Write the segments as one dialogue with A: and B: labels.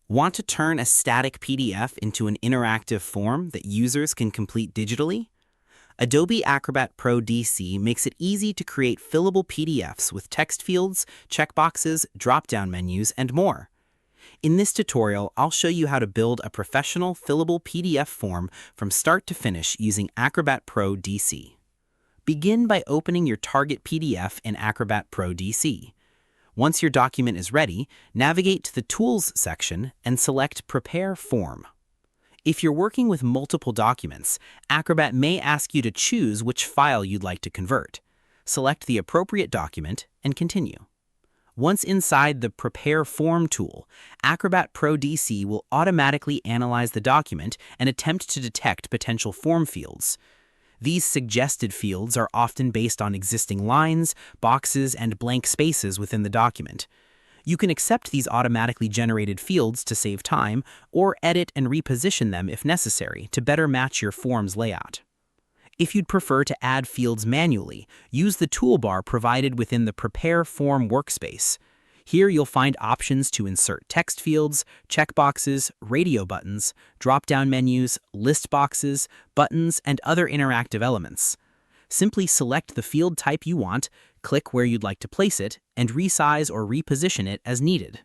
A: Want to turn a static PDF into an interactive form that users can complete digitally? Adobe Acrobat Pro DC makes it easy to create fillable PDFs with text fields, checkboxes, drop-down menus, and more. In this tutorial, I'll show you how to build a professional fillable PDF form from start to finish using Acrobat Pro DC. Begin by opening your target PDF in Acrobat Pro DC. Once your document is ready, navigate to the Tools section and select Prepare Form. If you're working with multiple documents, Acrobat may ask you to choose which file you'd like to convert. Select the appropriate document and continue. Once inside the Prepare Form tool, Acrobat Pro DC will automatically analyze the document and attempt to detect potential form fields. These suggested fields are often based on existing lines, boxes, and blank spaces within the document. You can accept these automatically generated fields to save time, or edit and reposition them if necessary to better match your form's layout. If you'd prefer to add fields manually, use the toolbar provided within the Prepare Form workspace. Here you'll find options to insert text fields, checkboxes, radio buttons, drop-down menus, list boxes, buttons, and other interactive elements. Simply select the field type you want, click where you'd like to place it, and resize or reposition it as needed.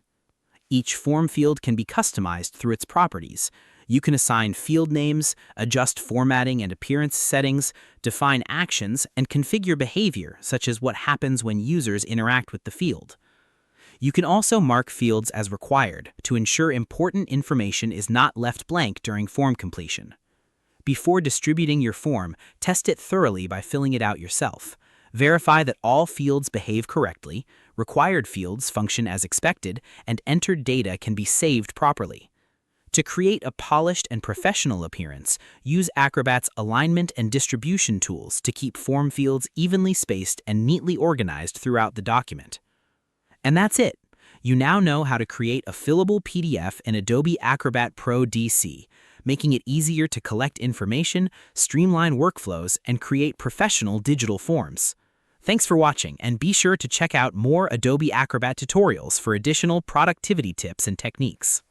A: Each form field can be customized through its properties. You can assign field names, adjust formatting and appearance settings, define actions, and configure behavior, such as what happens when users interact with the field. You can also mark fields as required to ensure important information is not left blank during form completion. Before distributing your form, test it thoroughly by filling it out yourself. Verify that all fields behave correctly, required fields function as expected, and entered data can be saved properly. To create a polished and professional appearance, use Acrobat's alignment and distribution tools to keep form fields evenly spaced and neatly organized throughout the document. And that's it. You now know how to create a fillable PDF in Adobe Acrobat Pro DC, making it easier to collect information, streamline workflows, and create professional digital forms. Thanks for watching, and be sure to check out more Adobe Acrobat tutorials for additional productivity tips and techniques.